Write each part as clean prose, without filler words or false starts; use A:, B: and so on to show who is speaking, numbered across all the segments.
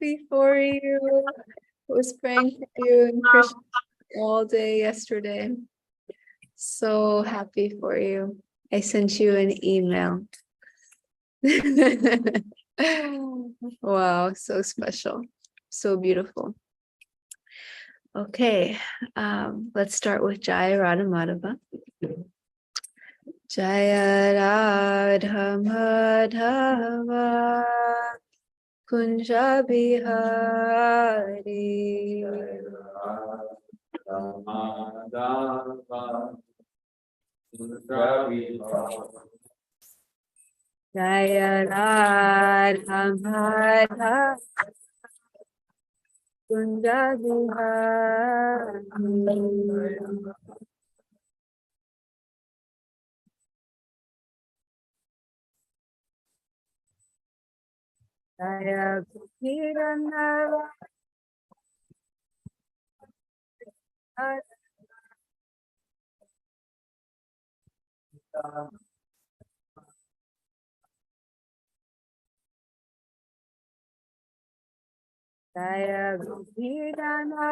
A: happy for you. I was praying for you and Krishna all day yesterday. So happy for you. I sent you an email. Wow, so special. So beautiful. Okay, let's start with Jaya Radha Madhava. Jaya Radha Madhava Kunja Bihari Jaya Radha Madhava Kunja Bihari Jaya Kirana Jaya Kirana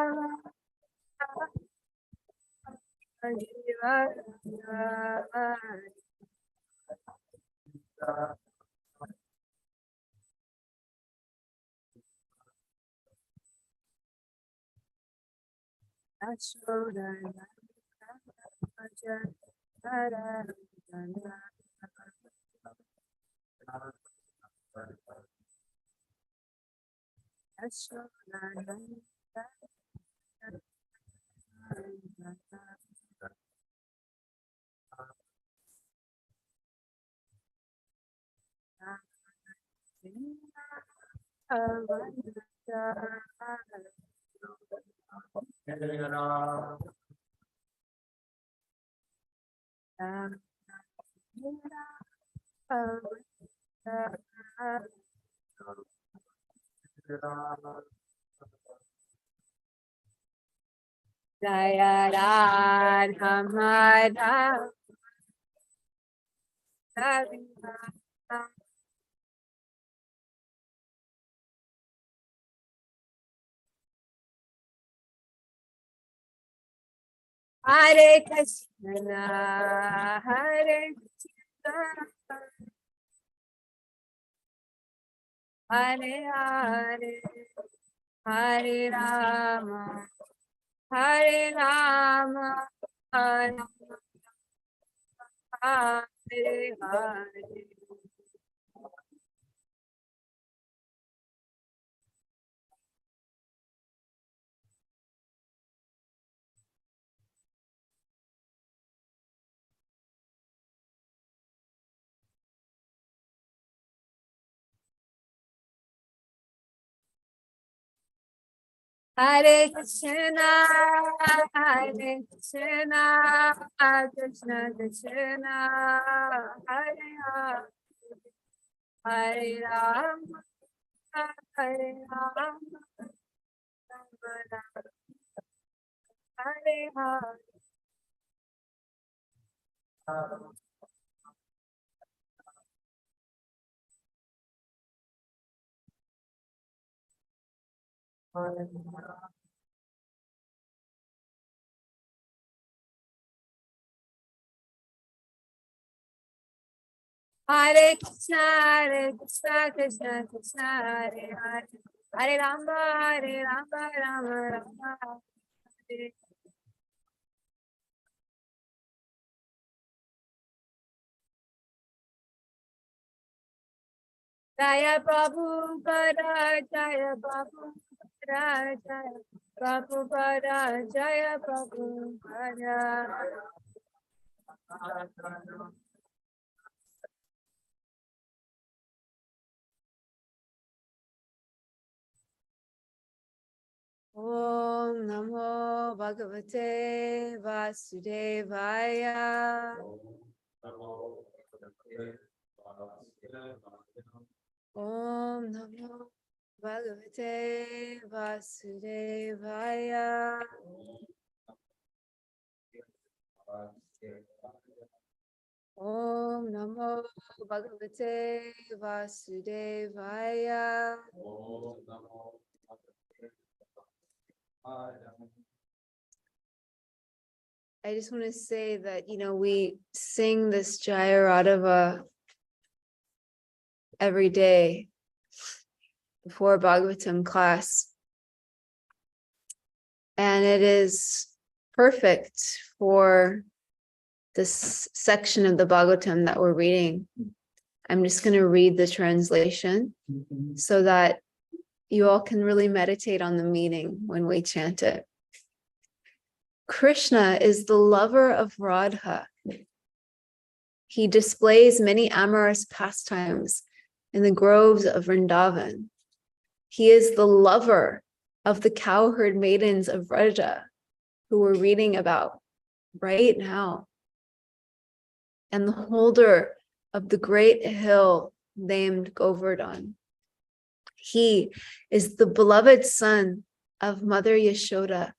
A: Jaya Radha Madhava Hare Krishna Hare Krishna Hare Hare Hare Rama Hare Rama Rama Hare Hare Hare Krishna, Krishna Krishna, Hare Hare, Hare Rama, Hare Rama, Hare Hare. Hare Krishna, Krishna Krishna, Hare Hare, Hare Rama, Rama Rama, Hare. Jaya Prabhupada, Jaya Prabhupada, Jaya Prabhupada, Jaya Prabhupada. Om Namo Bhagavate Vasudevaya. Om Namo Bhagavate Vasudevaya. Om Namo Bhagavate Vasudevaya. I just want to say that, we sing this Jaya Radhava every day before Bhagavatam class. And it is perfect for this section of the Bhagavatam that we're reading. I'm just going to read the translation so that you all can really meditate on the meaning when we chant it. Krishna is the lover of Radha. He displays many amorous pastimes in the groves of Vrindavan. He is the lover of the cowherd maidens of Vraja, who we're reading about right now, and the holder of the great hill named Govardhan. He is the beloved son of Mother Yashoda,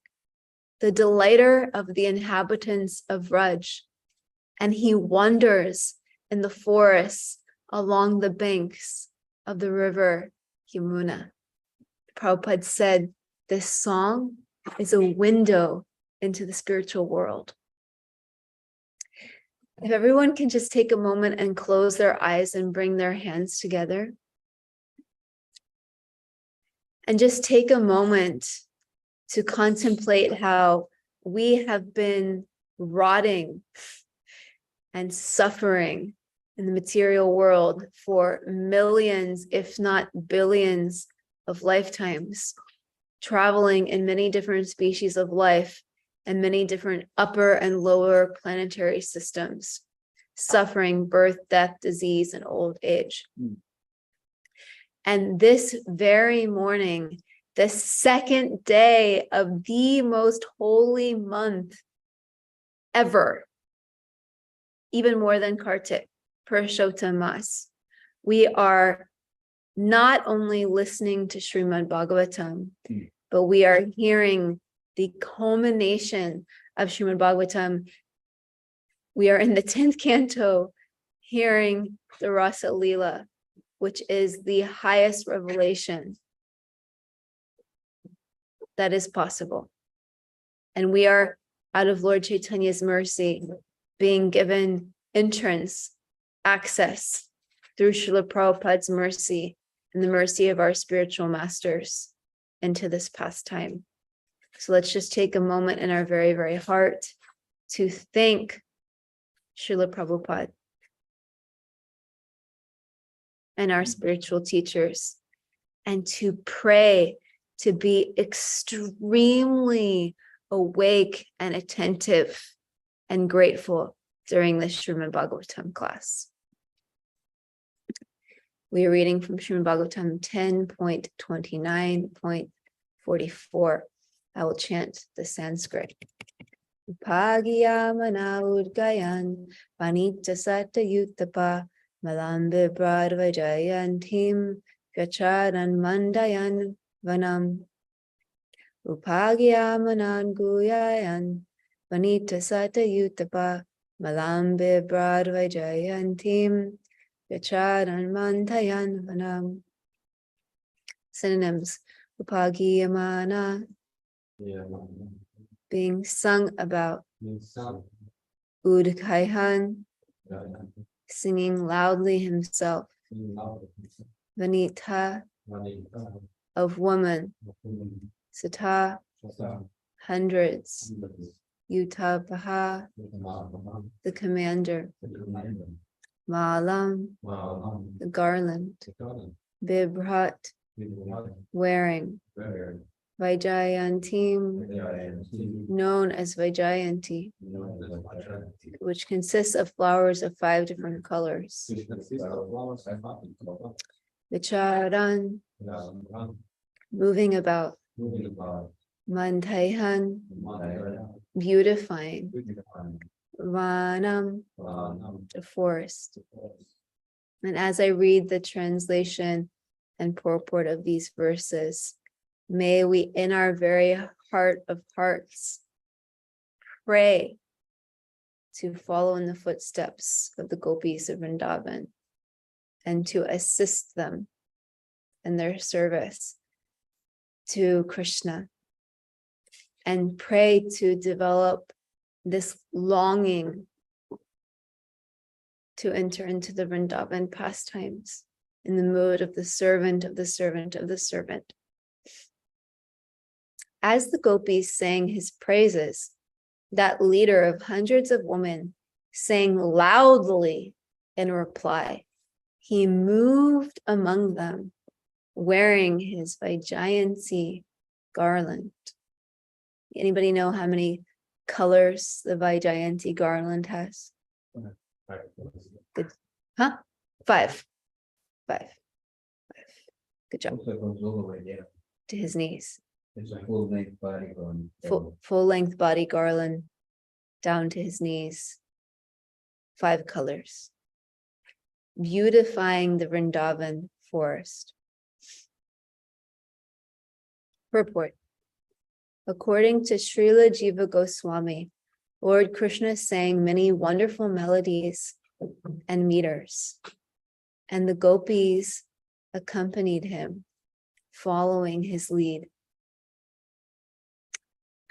A: the delighter of the inhabitants of Vraj, and he wanders in the forests along the banks of the river Yamuna. Prabhupada said this song is a window into the spiritual world. If everyone can just take a moment and close their eyes and bring their hands together. And just take a moment to contemplate how we have been rotting and suffering in the material world for millions, if not billions, of lifetimes, traveling in many different species of life and many different upper and lower planetary systems, suffering birth, death, disease, and old age. And this very morning, the second day of the most holy month ever, even more than Kartik, Purushottam Mas, we are not only listening to Srimad Bhagavatam, but we are hearing the culmination of Srimad Bhagavatam. We are in the 10th canto hearing the Rasa Leela, which is the highest revelation that is possible. And we are, out of Lord Chaitanya's mercy, being given entrance, access through Srila Prabhupada's mercy and the mercy of our spiritual masters into this pastime. So let's just take a moment in our very, very heart to thank Srila Prabhupada and our spiritual teachers, and to pray to be extremely awake and attentive and grateful during this Srimad Bhagavatam class. We are reading from Srimad Bhagavatam 10.29.44. I will chant the Sanskrit. Upagiyamana udgayan panita sata yutapa malambe bradvajayantim gacharan mandayan vanam. Upagiyamanan guyayan panita sata yutapa malambe bradvajayantim gacharan mandayan vanam. Synonyms: upagiyamana, being sung about; udkaihan, singing loudly himself; vanita, of woman; sata, hundreds; utapaha, the commander; malam, the garland; bibrat, wearing; Vaijayantim, known as Vaijayanti, which consists of flowers of 5 different colors. Vicharan, moving about. Mantaihan, beautifying. Vanam, the forest. And as I read the translation and purport of these verses, may we, in our very heart of hearts, pray to follow in the footsteps of the gopis of Vrindavan and to assist them in their service to Krishna, and pray to develop this longing to enter into the Vrindavan pastimes in the mode of the servant of the servant of the servant. As the gopis sang his praises, that leader of hundreds of women sang loudly in reply. He moved among them, wearing his Vaijayanti garland. Anybody know how many colors the Vaijayanti garland has? Good. Huh? Five. Good job. To his knees.
B: It's a full-length body garland.
A: Full-length body garland down to his knees. 5 colors. Beautifying the Vrindavan forest. Purport. According to Srila Jiva Goswami, Lord Krishna sang many wonderful melodies and meters, and the gopis accompanied him, following his lead.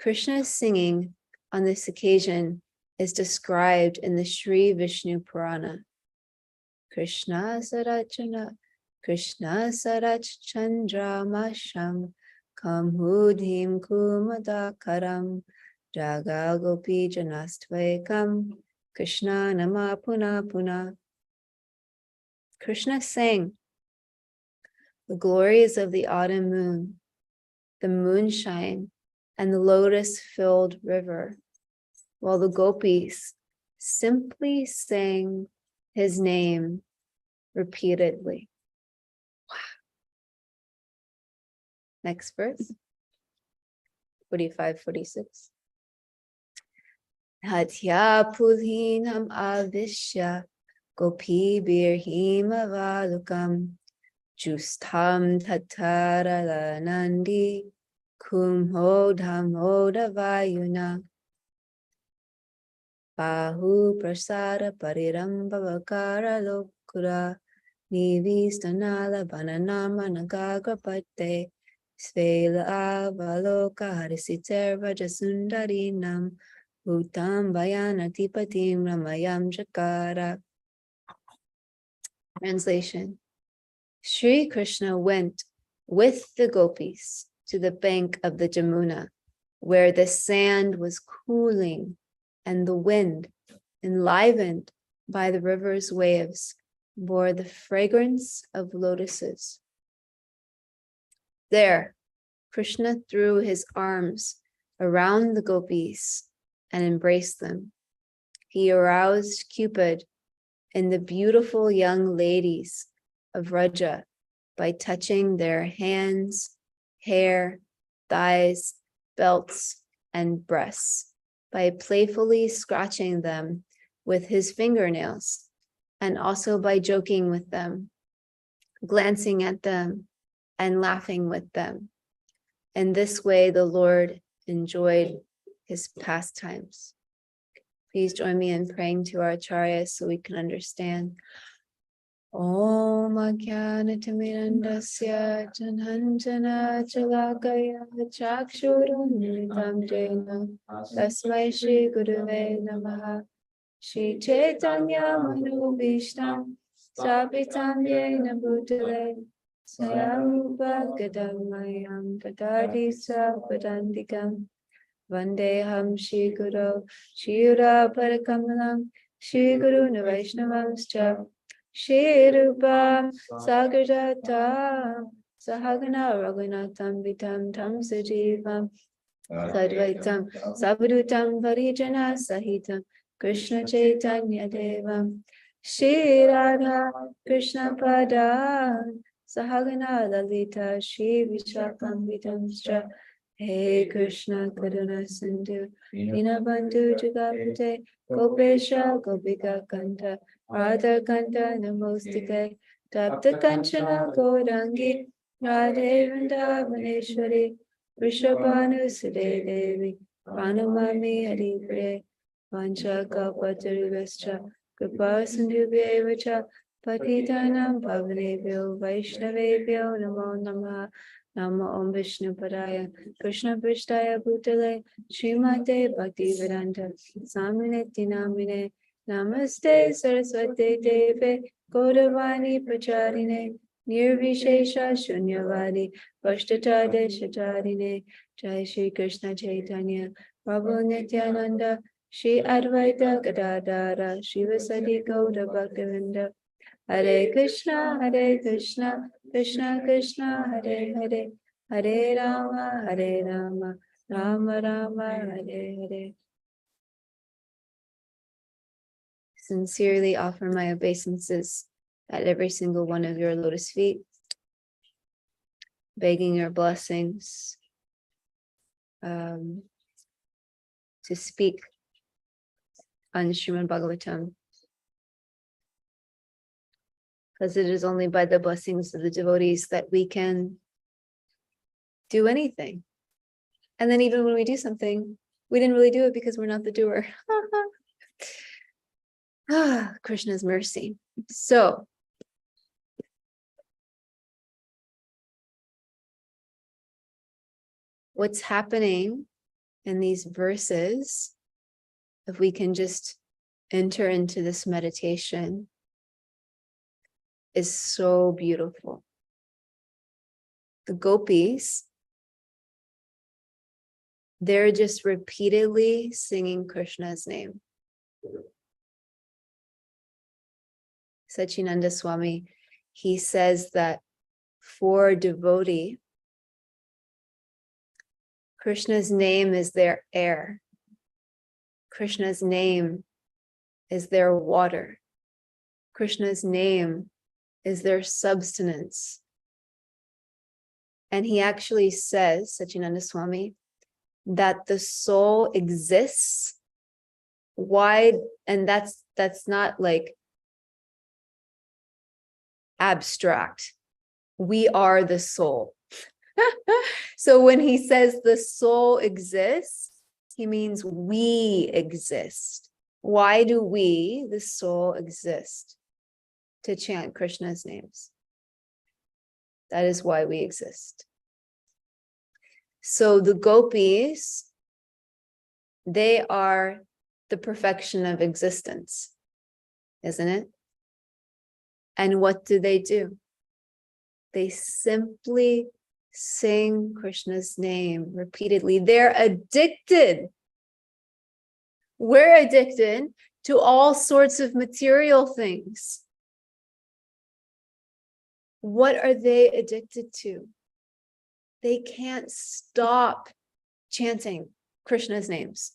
A: Krishna's singing on this occasion is described in the Sri Vishnu Purana. Krishna Sarachana, Krishna Sarach Chandra Masham, Kamhudhim Kumadakaram, Jaga Gopi Janastvekam, Krishna Nama Puna Puna. Krishna sang the glories of the autumn moon, the moonshine, and the lotus-filled river, while the gopis simply sang his name repeatedly. Wow. Next verse, 45, 46. Hatya pulhinam avishya gopi birhim avalukam justam tatarala nandi kumhodham hodavayuna bahu prasara parirambavakara lokura nivistanala bananama nagagrapate svela avaloka harisiter vajasundarinam Bhutam Vayanatipatim Ramayam Jakara. Translation. Sri Krishna went with the gopis to the bank of the Jamuna, where the sand was cooling and the wind, enlivened by the river's waves, bore the fragrance of lotuses. There, Krishna threw his arms around the gopis and embraced them. He aroused Cupid in the beautiful young ladies of Raja by touching their hands, hair, thighs, belts, and breasts, by playfully scratching them with his fingernails, and also by joking with them, glancing at them, and laughing with them. In this way, the Lord enjoyed his pastimes. Please join me in praying to our acharyas so we can understand. Om Ajnanatirmirandasya Jananjana Chalakaya Chakshurunmilitam Jena Tasmai Shri Gurave Namaha Shri Chaitanya Manubhishtam Sapitam Yena Bhutale Sayarupa Gadamayam Gadadi Sapadantikam Vandeham Shri Guru Shira Parakamalam Shri Guru Vaishnavamscha Shri Rupam Sagarjata Sahagana Raghunatham Vitam Tam Sajivam Sadvaitam Sabudutam Varijana Sahitam Krishna Chaitanya Devam Shri Radha Krishna Pada Sahagana Lalita Shri Vishakam Vitamscha Hey Krishna Karuna Sindhu Dinabandhu Jagapate Gopesha Gopika Kanta Radha Kanta Namostike Tapta Kanchana Gaurangi Radhe Vrindavaneshwari Vrishabhanu Sudhe Devi Pranamami Haribre Vancha kalpatarivascha kripa sindhubhyeva cha patitanam pavanebhyo vaishnavebhyo namo namaha. Namo Om Vishnu Padaya Krishna Prishtaya Bhutale Srimate Bhakti Vedanta Samineti Namine Namaste Saraswate Deve Gaudavani Pracharine Nirvishesha Shunyavadi Vashtachade Shacharine Jai Shri Krishna Chaitanya Prabhu Nityananda Shri Advaita Gadadara Shivasadi Gauda Bhaktivinda Hare Krishna, Krishna Krishna, Hare Hare, Hare Rama, Rama Rama, Hare Hare. Sincerely offer my obeisances at every single one of your lotus feet, begging your blessings to speak on Srimad Bhagavatam. Because it is only by the blessings of the devotees that we can do anything. And then even when we do something, we didn't really do it because we're not the doer. Krishna's mercy. So, what's happening in these verses, if we can just enter into this meditation, is so beautiful. The gopis, they're just repeatedly singing Krishna's name. Sachinanda Swami, he says that for a devotee, Krishna's name is their air. Krishna's name is their water. Krishna's name is their substance. And he actually says, Sachinanda Swami, that the soul exists wide, and that's not like abstract. We are the soul. So when he says the soul exists, he means we exist. Why do we, the soul, exist? To chant Krishna's names. That is why we exist. So the gopis, they are the perfection of existence, isn't it? And what do? They simply sing Krishna's name repeatedly. They're addicted. We're addicted to all sorts of material things. What are they addicted to? They can't stop chanting Krishna's names.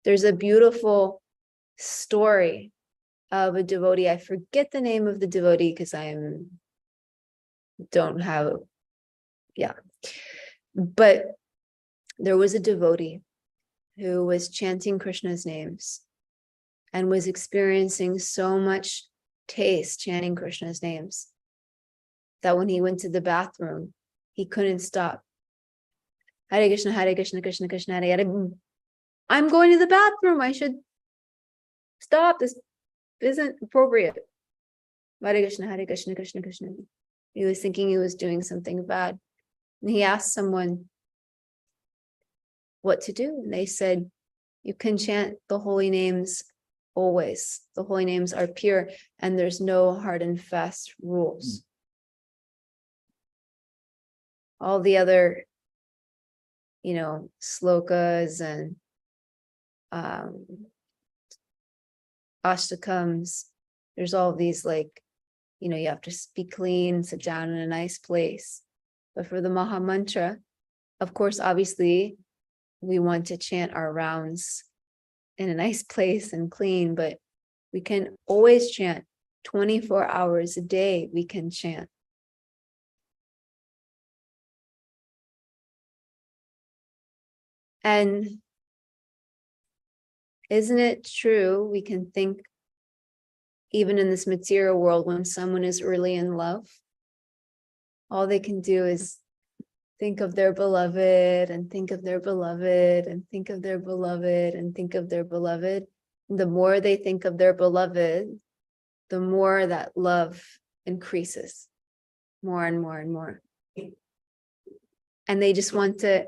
A: There's a beautiful story of a devotee. I forget the name of the devotee because But there was a devotee who was chanting Krishna's names and was experiencing so much taste chanting Krishna's names that when he went to the bathroom, he couldn't stop. Hare Krishna, Krishna Krishna, Hare Hare. I'm going to the bathroom. I should stop. This isn't appropriate. Hare Krishna, Krishna Krishna. He was thinking he was doing something bad. And he asked someone what to do. And they said, you can chant the holy names always. The holy names are pure and there's no hard and fast rules. All the other, slokas and ashtakams, there's all these you have to be clean, sit down in a nice place. But for the Maha Mantra, of course, obviously, we want to chant our rounds in a nice place and clean, but we can always chant 24 hours a day. We can chant. And isn't it true? We can think, even in this material world, when someone is really in love, all they can do is think of their beloved and think of their beloved and think of their beloved and think of their beloved. The more they think of their beloved, the more that love increases more and more and more. And they just want to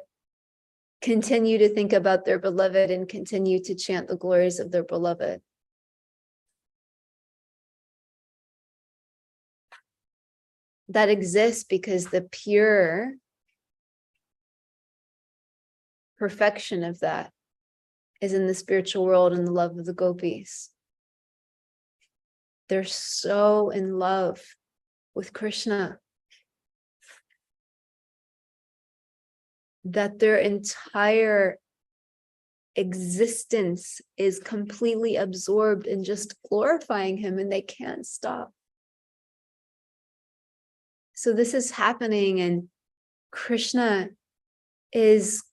A: continue to think about their beloved and continue to chant the glories of their beloved. That exists because the pure perfection of that is in the spiritual world and the love of the gopis. They're so in love with Krishna that their entire existence is completely absorbed in just glorifying him, and they can't stop. So this is happening, and Krishna is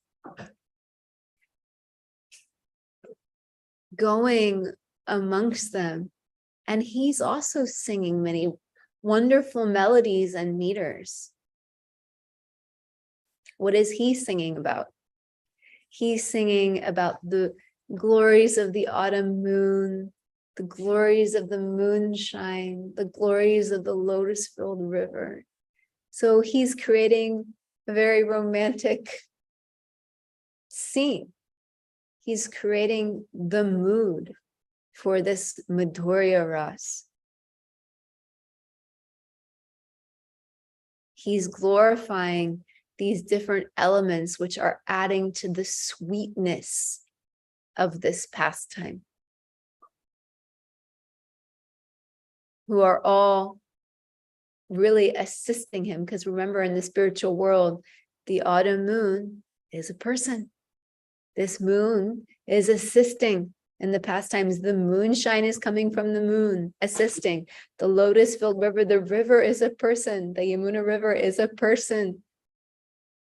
A: going amongst them, and he's also singing many wonderful melodies and meters. What is he singing about? He's singing about the glories of the autumn moon, the glories of the moonshine, the glories of the lotus-filled river. So he's creating a very romantic scene. He's creating the mood for this Madhurya Ras. He's glorifying these different elements which are adding to the sweetness of this pastime, who are all really assisting him. Because remember, in the spiritual world, the autumn moon is a person. This moon is assisting in the pastimes. The moonshine is coming from the moon, assisting. The lotus-filled river, the river is a person. The Yamuna River is a person,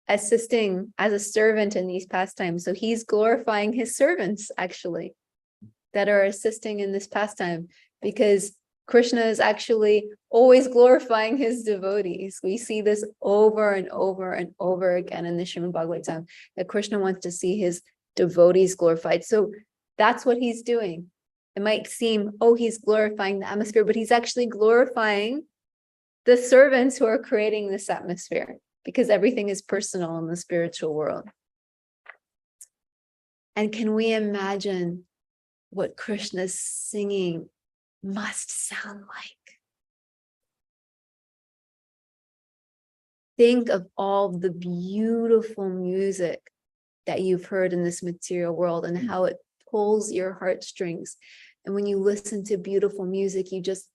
A: assisting as a servant in these pastimes. So he's glorifying his servants, actually, that are assisting in this pastime, because Krishna is actually always glorifying his devotees. We see this over and over and over again in the Srimad Bhagavatam, that Krishna wants to see his devotees glorified. So that's what he's doing. It might seem, oh, he's glorifying the atmosphere, but he's actually glorifying the servants who are creating this atmosphere, because everything is personal in the spiritual world. And can we imagine what Krishna's singing must sound like? Think of all the beautiful music that you've heard in this material world and how it pulls your heartstrings. And when you listen to beautiful music, you just,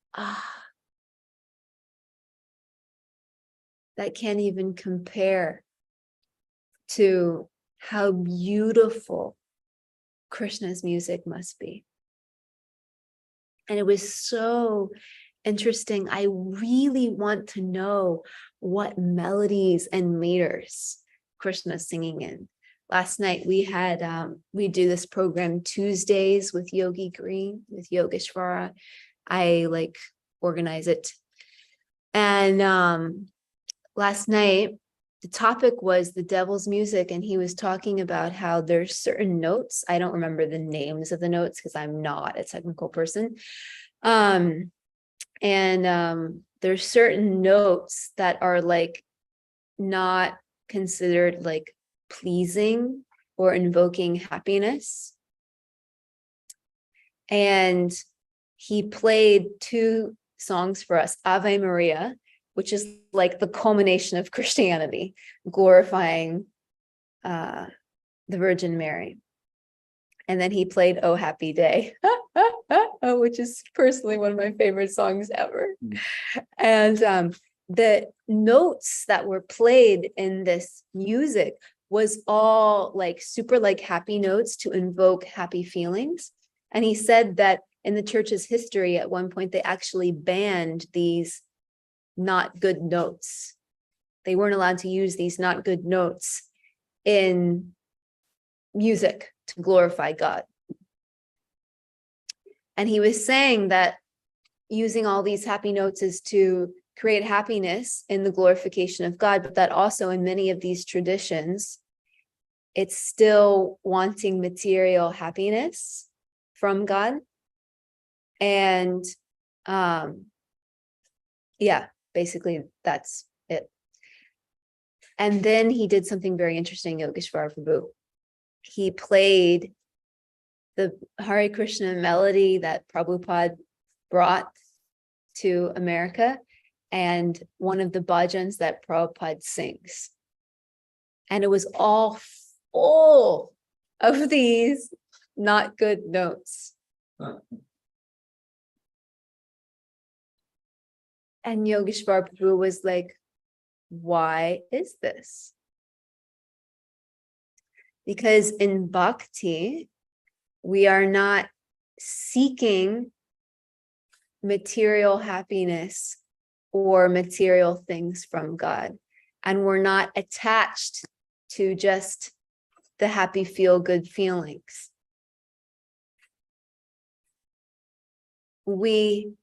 A: that can't even compare to how beautiful Krishna's music must be. And it was so interesting. I really want to know what melodies and meters Krishna's singing in. Last night we had, we do this program Tuesdays with Yogi Green, with Yogeshvara. I organize it. And last night, the topic was the devil's music, and he was talking about how there's certain notes. I don't remember the names of the notes because I'm not a technical person. There's certain notes that are not considered pleasing or invoking happiness. And he played two songs for us, Ave Maria, which is the culmination of Christianity, glorifying the Virgin Mary. And then he played Oh Happy Day, which is personally one of my favorite songs ever. And the notes that were played in this music was all super happy notes to invoke happy feelings. And he said that in the church's history, at one point, they actually banned these not good notes. They weren't allowed to use these not good notes in music to glorify God. And he was saying that using all these happy notes is to create happiness in the glorification of God, but that also in many of these traditions, it's still wanting material happiness from God. And yeah, basically that's it. And then he did something very interesting, Yogeshwar Prabhu. He played the Hare Krishna melody that Prabhupada brought to America, and one of the bhajans that Prabhupada sings. And it was all full of these not good notes. And Yogeshwar Prabhu was like, why is this? Because in bhakti, we are not seeking material happiness or material things from God. And we're not attached to just the happy, feel good feelings. We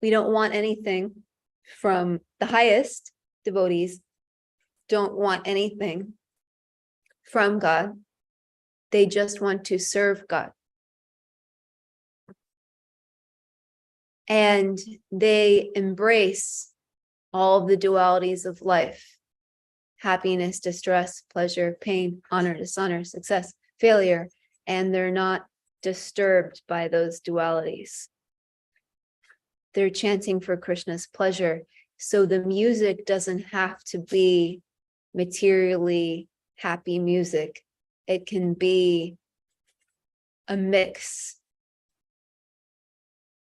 A: don't want anything from the highest devotees, don't want anything from God. They just want to serve God. And they embrace all of the dualities of life: happiness, distress, pleasure, pain, honor, dishonor, success, failure. And they're not disturbed by those dualities. They're chanting for Krishna's pleasure. So the music doesn't have to be materially happy music. It can be a mix,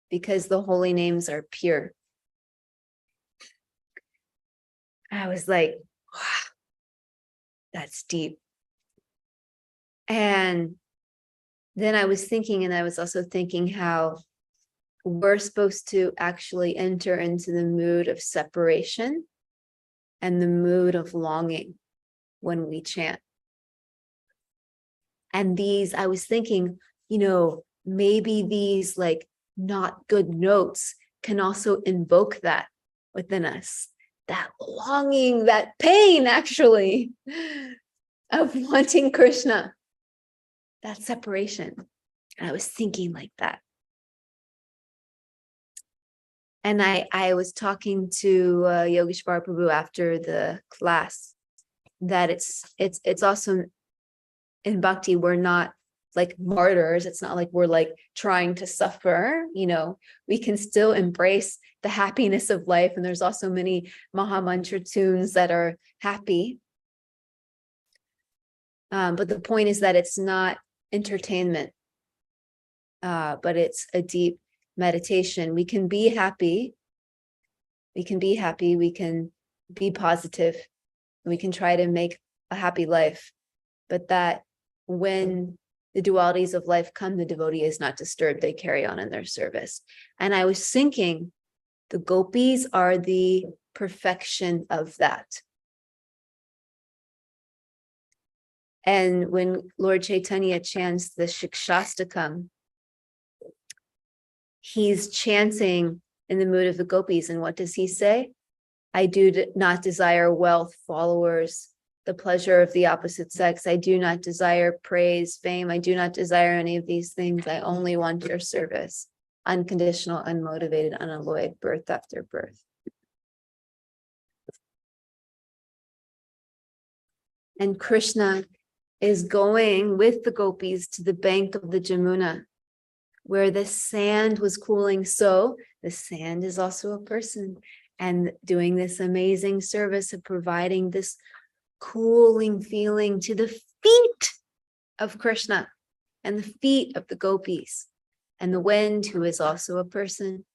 A: because the holy names are pure. I was like, wow, that's deep. And then I was thinking, and I was also thinking how we're supposed to actually enter into the mood of separation and the mood of longing when we chant. And these, I was thinking, maybe these like not good notes can also invoke that within us, that longing, that pain actually of wanting Krishna, that separation. And I was thinking like that. And I was talking to Yogeshwar Prabhu after the class that it's also in bhakti, we're not like martyrs. It's not like we're like trying to suffer, we can still embrace the happiness of life. And there's also many Mahamantra tunes that are happy. But the point is that it's not entertainment, but it's a deep meditation. We can be happy. We can be positive. We can try to make a happy life, but that when the dualities of life come, the devotee is not disturbed. They carry on in their service. And I was thinking, the gopis are the perfection of that. And when Lord Chaitanya chants the Shikshastakam, he's chanting in the mood of the gopis. And what does he say? I do not desire wealth, followers, the pleasure of the opposite sex. I do not desire praise, fame. I do not desire any of these things. I only want your service. Unconditional, unmotivated, unalloyed, birth after birth. And Krishna is going with the gopis to the bank of the Jamuna, where the sand was cooling. So the sand is also a person, and doing this amazing service of providing this cooling feeling to the feet of Krishna and the feet of the gopis, and the wind, who is also a person,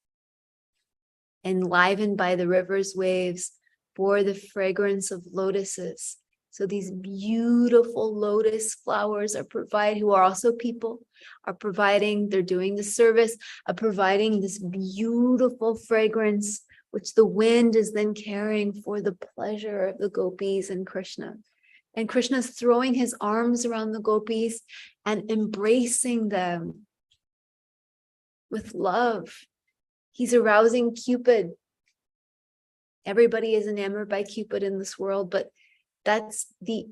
A: enlivened by the river's waves, bore the fragrance of lotuses. So these beautiful lotus flowers are who are also people, are providing, they're doing the service of providing this beautiful fragrance, which the wind is then carrying for the pleasure of the gopis and Krishna. And Krishna's throwing his arms around the gopis and embracing them with love He's arousing Cupid. Everybody is enamored by Cupid in this world, but that's the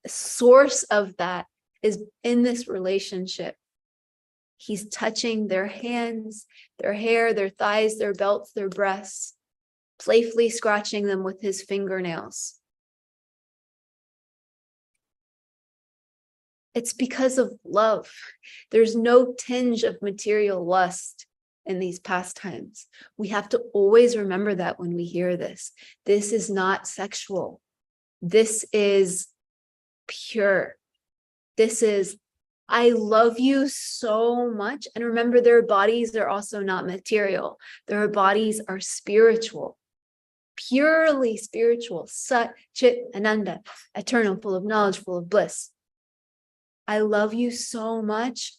A: source of that is in this relationship. He's touching their hands, their hair, their thighs, their belts, their breasts, playfully scratching them with his fingernails. It's because of love. There's no tinge of material lust in these pastimes. We have to always remember that when we hear this. This is not sexual. This is pure. This is, I love you so much. And remember, their bodies are also not material. Their bodies are spiritual, purely spiritual. Sat, Chit, Ananda, eternal, full of knowledge, full of bliss. I love you so much.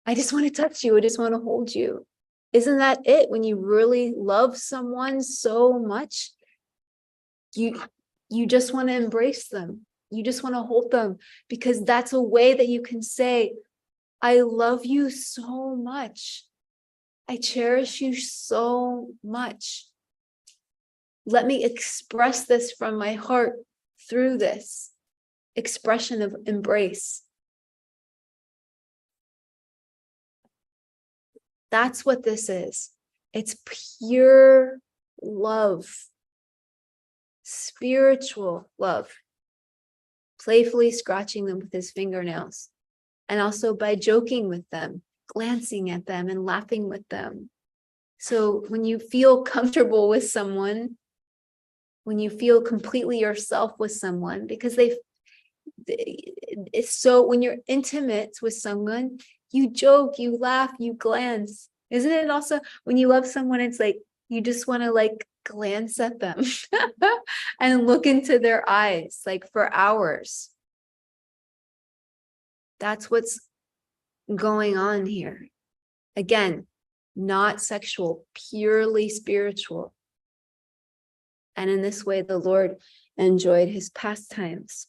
A: I just want to touch you. I just want to hold you. Isn't that it? When you really love someone so much, you just want to embrace them. You just want to hold them, because that's a way that you can say, I love you so much. I cherish you so much. Let me express this from my heart through this expression of embrace. That's what this is. It's pure love, spiritual love, playfully scratching them with his fingernails, and also by joking with them, glancing at them and laughing with them. So when you feel comfortable with someone, when you feel completely yourself with someone, because it's so, when you're intimate with someone, you joke, you laugh, you glance. Isn't it also when you love someone, it's like you just want to like glance at them and look into their eyes like for hours. That's what's going on here. Again, not sexual, purely spiritual. And in this way, the Lord enjoyed his pastimes.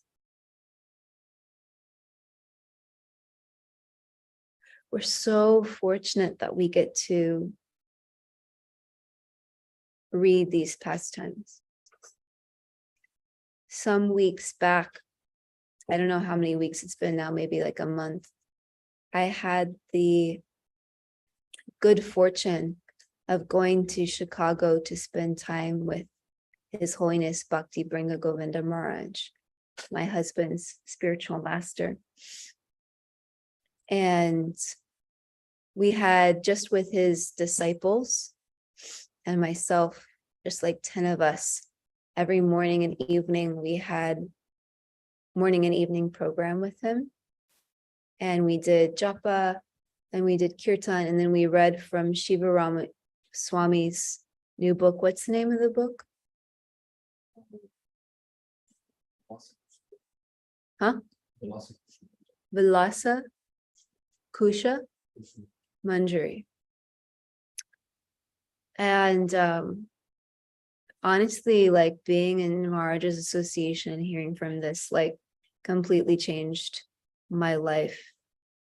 A: We're so fortunate that we get to read these pastimes. Some weeks back, I don't know how many weeks it's been now, maybe like a month, I had the good fortune of going to Chicago to spend time with His Holiness Bhakti Govinda Maharaj, my husband's spiritual master. And we had, just with his disciples and myself, just like 10 of us, every morning and evening, we had morning and evening program with him. And we did japa, and we did kirtan, and then we read from Shiva Rama Swami's new book. What's the name of the book? Huh? Vilasa Kusha Manjari. And honestly, like being in Maharaj's association and hearing from this, like completely changed my life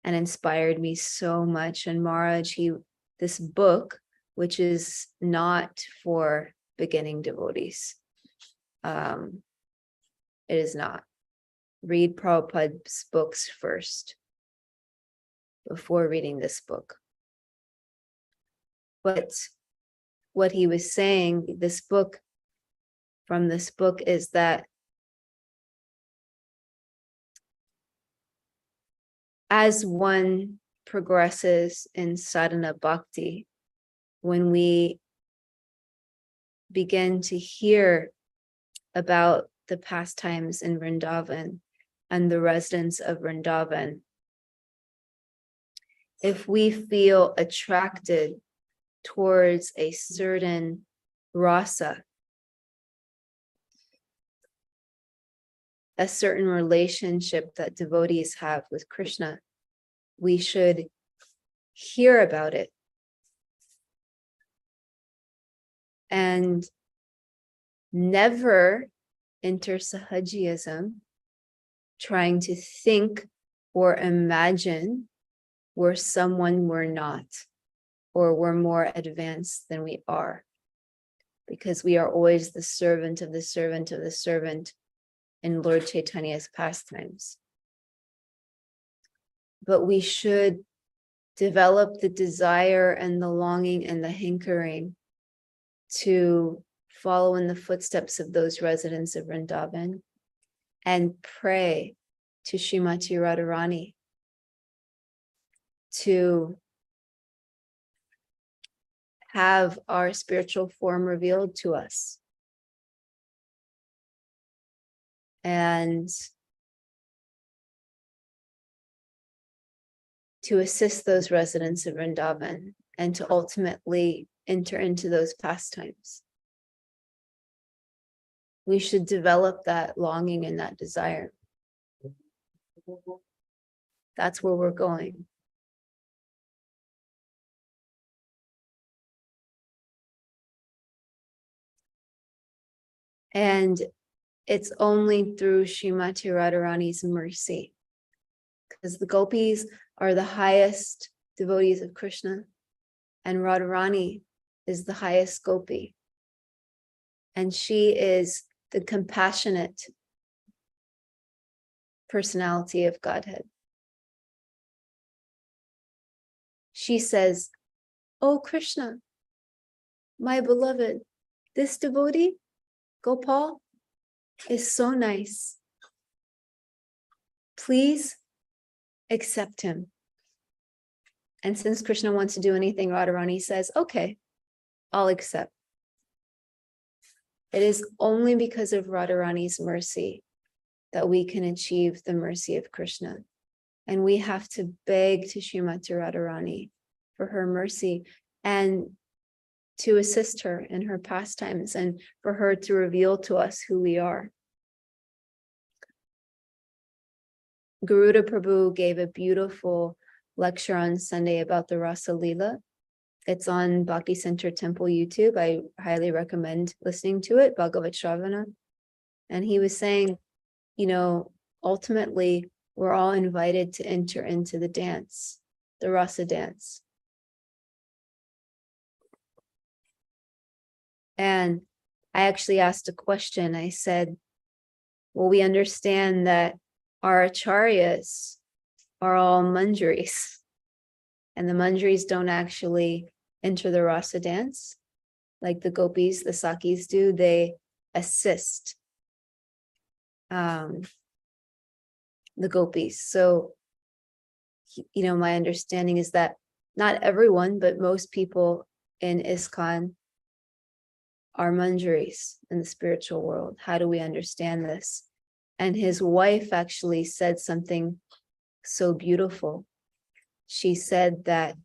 A: and inspired me so much. And Maharaj, this book, which is not for beginning devotees, it is not. Read Prabhupada's books first before reading this book. But what he was saying, from this book is that as one progresses in sadhana bhakti, when we begin to hear about the pastimes in Vrindavan and the residents of Vrindavan, if we feel attracted towards a certain rasa, a certain relationship that devotees have with Krishna, we should hear about it and never enter sahajiyism, trying to think or imagine we're someone we're not. or we're more advanced than we are, because we are always the servant of the servant of the servant in Lord Chaitanya's pastimes. But we should develop the desire and the longing and the hankering to follow in the footsteps of those residents of Vrindavan and pray to Srimati Radharani to have our spiritual form revealed to us. And to assist those residents of Vrindavan and to ultimately enter into those pastimes. We should develop that longing and that desire. That's where we're going. And it's only through Srimati Radharani's mercy, because the gopis are the highest devotees of Krishna, and Radharani is the highest gopi. And she is the compassionate personality of Godhead. She says, "Oh Krishna, my beloved, this devotee, Gopal, is so nice. Please accept him." And since Krishna wants to do anything, Radharani says, "Okay, I'll accept." It is only because of Radharani's mercy that we can achieve the mercy of Krishna. And we have to beg to Srimati Radharani for her mercy and to assist her in her pastimes and for her to reveal to us who we are. Garuda Prabhu gave a beautiful lecture on Sunday about the Rasa Leela. It's on Bhakti Center Temple YouTube. I highly recommend listening to it, Bhagavat Shravana. And he was saying, ultimately, we're all invited to enter into the dance, the Rasa dance. And I actually asked a question. I said, well, we understand that our acharyas are all manjaris, and the manjaris don't actually enter the rasa dance like the gopis, the sakis do. They assist the gopis. So, my understanding is that not everyone, but most people in ISKCON are manjaris in the spiritual world. How do we understand this? And his wife actually said something so beautiful. She said that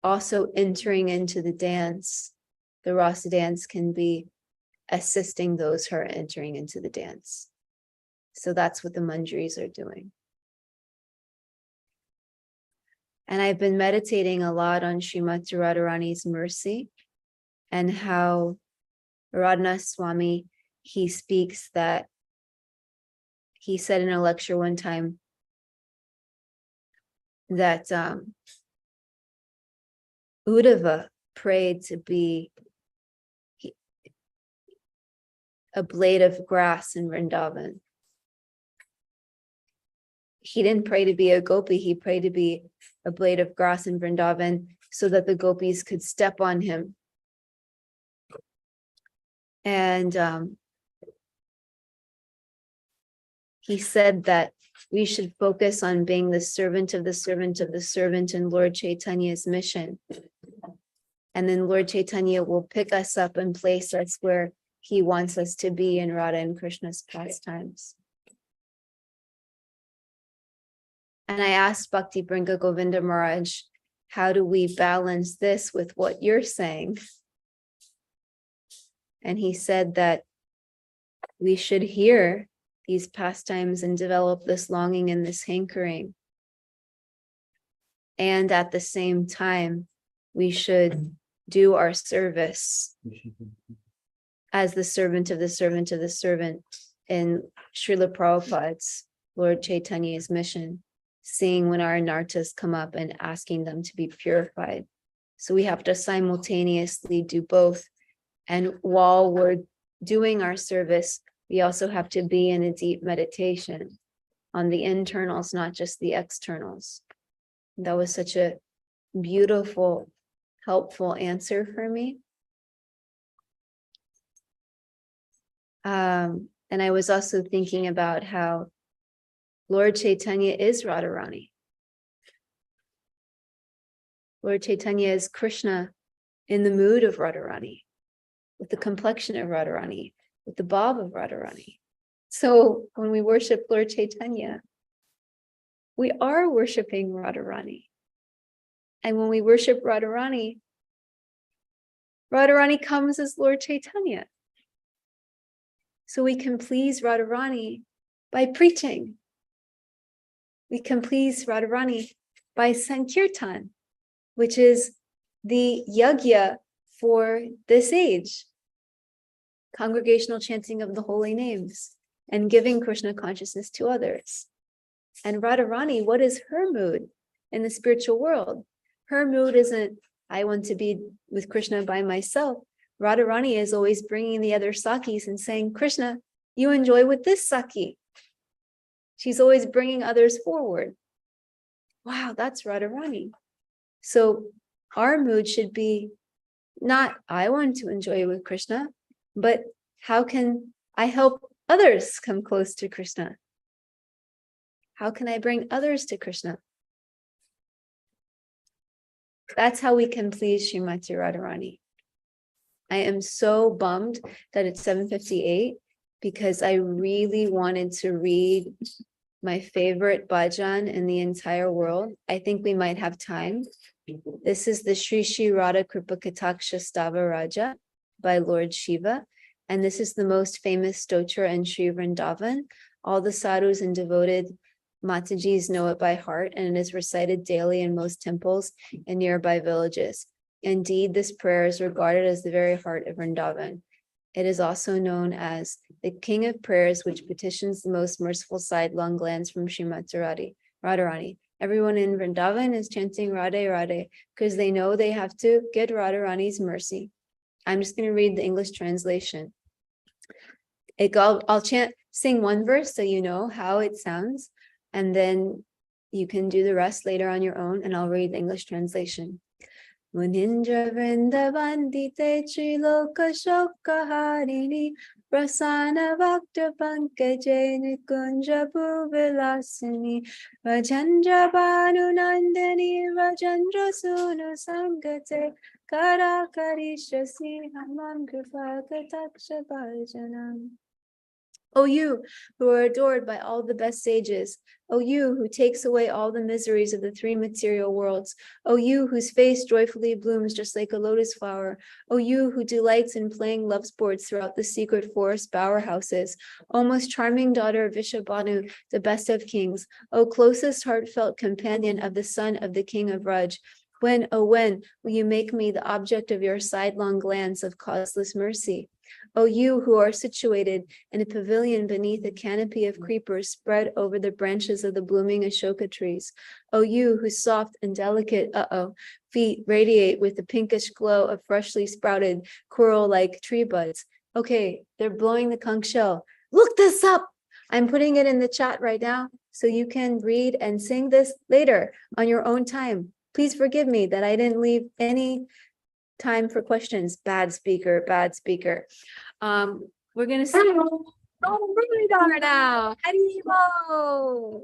A: also entering into the dance, the rasa dance, can be assisting those who are entering into the dance. So that's what the manjaris are doing. And I've been meditating a lot on Srimati Radharani's mercy and how Radhanath Swami, he speaks that he said in a lecture one time that Uddhava prayed to be a blade of grass in Vrindavan. He didn't pray to be a gopi, he prayed to be a blade of grass in Vrindavan so that the gopis could step on him. And he said that we should focus on being the servant of the servant of the servant in Lord Chaitanya's mission. And then Lord Chaitanya will pick us up and place us where he wants us to be in Radha and Krishna's pastimes. And I asked Bhakti Bringa Govinda Maharaj, how do we balance this with what you're saying? And he said that we should hear these pastimes and develop this longing and this hankering. And at the same time, we should do our service as the servant of the servant of the servant in Srila Prabhupada's Lord Chaitanya's mission. seeing when our anartas come up and asking them to be purified. So we have to simultaneously do both. And while we're doing our service, we also have to be in a deep meditation on the internals, not just the externals. That was such a beautiful, helpful answer for me. And I was also thinking about how Lord Chaitanya is Radharani. Lord Chaitanya is Krishna in the mood of Radharani, with the complexion of Radharani, with the bob of Radharani. So when we worship Lord Chaitanya, we are worshiping Radharani. And when we worship Radharani, Radharani comes as Lord Chaitanya. So we can please Radharani by preaching. We can please Radharani by Sankirtan, which is the yagya for this age. Congregational chanting of the holy names and giving Krishna consciousness to others. And Radharani, what is her mood in the spiritual world? Her mood isn't, I want to be with Krishna by myself. Radharani is always bringing the other Sakis and saying, Krishna, you enjoy with this Saki. She's always bringing others forward. Wow, that's Radharani. So our mood should be not, I want to enjoy with Krishna, but how can I help others come close to Krishna? How can I bring others to Krishna? That's how we can please Srimati Radharani. I am so bummed that it's 7:58 because I really wanted to read my favorite bhajan in the entire world. I think we might have time. This is the Sri Sri Radha Kripa Kataksha Stava Raja by Lord Shiva. And this is the most famous stotra in Sri Vrindavan. All the sadhus and devoted Matajis know it by heart, and it is recited daily in most temples and nearby villages. Indeed, this prayer is regarded as the very heart of Vrindavan. It is also known as the King of Prayers, which petitions the most merciful sidelong glands from Srimati Radharani. Everyone in Vrindavan is chanting Radhe Radhe because they know they have to get Radharani's mercy. I'm just going to read the English translation. I'll sing one verse so you know how it sounds, and then you can do the rest later on your own, and I'll read the English translation. Munindra Vrindavandite Triloka Shokaharini Prasana Vakta Pankaje Nikunja Bhuvilasini Rajandra Bhanu Nandani Rajandra Sunu Sangate Kara Karishasi Hamam Kripa Kataksha Bhajanam. O you who are adored by all the best sages, O you who takes away all the miseries of the three material worlds, O you whose face joyfully blooms just like a lotus flower, O you who delights in playing love sports throughout the secret forest bower houses, O most charming daughter of Vishabhanu, the best of kings, O closest heartfelt companion of the son of the king of Raj, when, oh when, will you make me the object of your sidelong glance of causeless mercy? O you who are situated in a pavilion beneath a canopy of creepers spread over the branches of the blooming Ashoka trees. O you whose soft and delicate feet radiate with the pinkish glow of freshly sprouted coral-like tree buds. Okay, they're blowing the conch shell. Look this up. I'm putting it in the chat right now so you can read and sing this later on your own time. Please forgive me that I didn't leave any time for questions. Bad speaker, bad speaker. We're gonna sing Ruridar now. Haribo.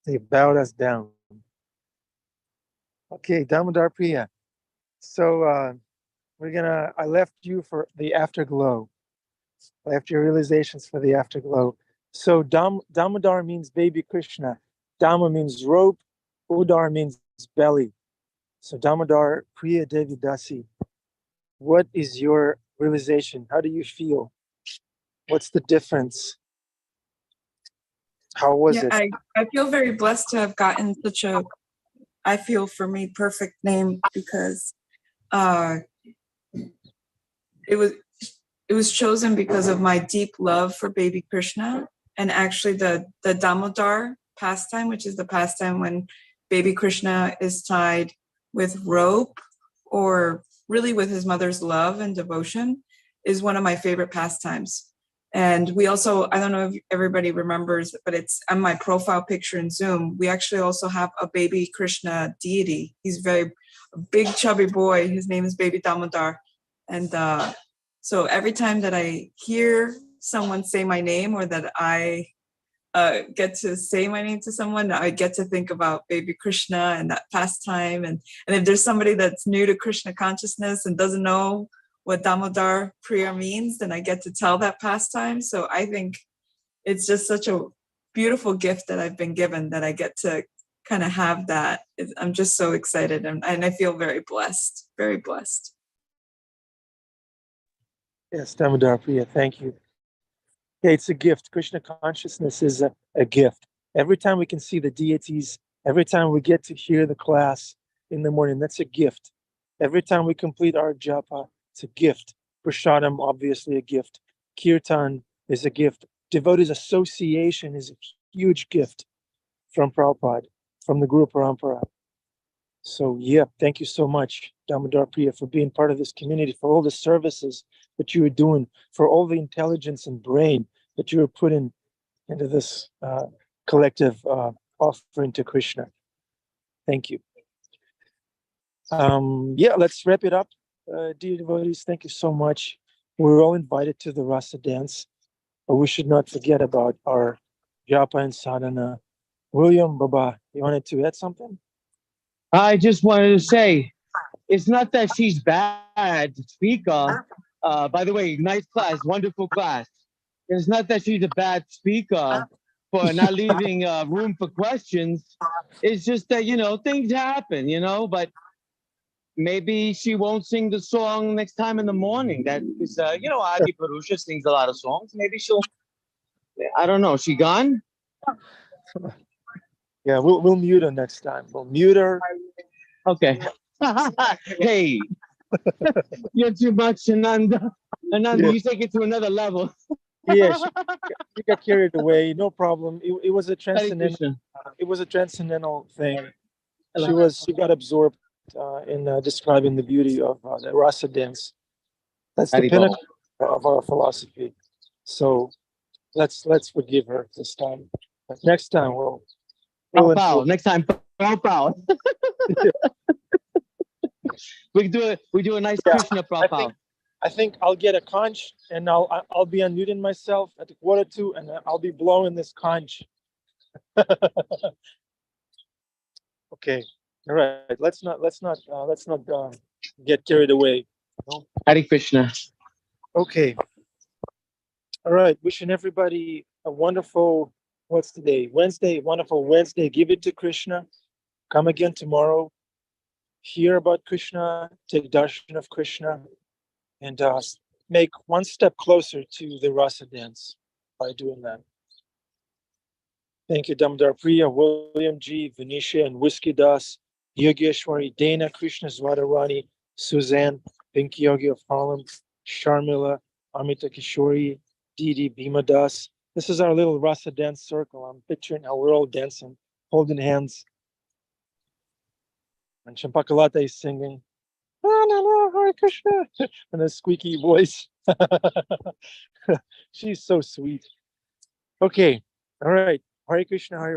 C: They bowed us down. Okay, Damodar Priya. So I left you for the afterglow. I left your realizations for the afterglow. So Damodar means baby Krishna. Dama means rope. Udar means belly. So Damodar Priya Devi Dasi. What is your realization? How do you feel? What's the difference? How was it?
D: I feel very blessed to have gotten such a, I feel for me, perfect name, because it was chosen because of my deep love for baby Krishna, and actually the Damodar pastime, which is the pastime when baby Krishna is tied with rope or really with his mother's love and devotion, is one of my favorite pastimes. And we also, I don't know if everybody remembers, but it's on my profile picture in Zoom. We actually also have a baby Krishna deity. He's a big chubby boy. His name is Baby Damodar. And so every time that I hear someone say my name, or that I get to say my name to someone, I get to think about baby Krishna and that pastime. And if there's somebody that's new to Krishna consciousness and doesn't know what Damodar Priya means, then I get to tell that pastime. So I think it's just such a beautiful gift that I've been given, that I get to kind of have that. I'm just so excited, and I feel very blessed, very blessed.
C: Yes, Damodar Priya, thank you. Okay, it's a gift. Krishna consciousness is a gift. Every time we can see the deities, every time we get to hear the class in the morning, that's a gift. Every time we complete our japa, it's a gift. Prashadam, obviously a gift. Kirtan is a gift. Devotees association is a huge gift from Prabhupada, from the Guru Parampara. So yeah, thank you so much, Damodar Priya, for being part of this community, for all the services that you are doing, for all the intelligence and brain that you are putting into this collective offering to Krishna. Thank you. Yeah, let's wrap it up. Dear devotees, thank you so much. We're all invited to the Rasa dance, but we should not forget about our japa and sadhana. William, Baba, you wanted to add something?
E: I just wanted to say, it's not that she's bad to speak of. By the way, nice class, wonderful class. It's not that she's a bad speaker for not leaving room for questions. It's just that, things happen, but maybe she won't sing the song next time in the morning. That is, Adi Purusha sings a lot of songs. Maybe I don't know. She gone?
C: Yeah, we'll mute her next time. We'll mute her.
E: Okay. Hey, you're too much, Ananda. Ananda,
C: Yeah.
E: you take it to another level.
C: Yeah, she got carried away. No problem. It was a
E: Hare
C: transcendental.
E: Krishna.
C: It was a transcendental thing.
E: Hello.
C: She got absorbed in describing the beauty of the rasa dance. That's the
E: Haribol.
C: pinnacle of our philosophy. So let's forgive her this time. But next time we'll
E: Pow,
C: enforce.
E: next time, pow. We do a nice
C: Yeah,
E: Krishna pow.
C: I think I'll get a conch and I'll be unmuting myself at the 1:45 and I'll be blowing this conch. Okay. All right. Let's not get carried away.
E: Hare Krishna.
C: Okay. All right. Wishing everybody a wonderful, what's today? Wednesday. Wonderful Wednesday. Give it to Krishna. Come again tomorrow. Hear about Krishna. Take darshan of Krishna. And make one step closer to the rasa dance by doing that. Thank you, Damodar Priya, William G, Venetia, and Whiskey Das, Yogeshwari, Dana, Krishna Swadarani, Suzanne, Pinky Yogi of Harlem, Sharmila, Amita Kishori, Didi, Bhima Das. This is our little rasa dance circle. I'm picturing how we're all dancing, holding hands. And Champakalata is singing, "La, la, la, Hare Krishna," in a squeaky voice. She's so sweet. Okay, all right. Hare Krishna, Hare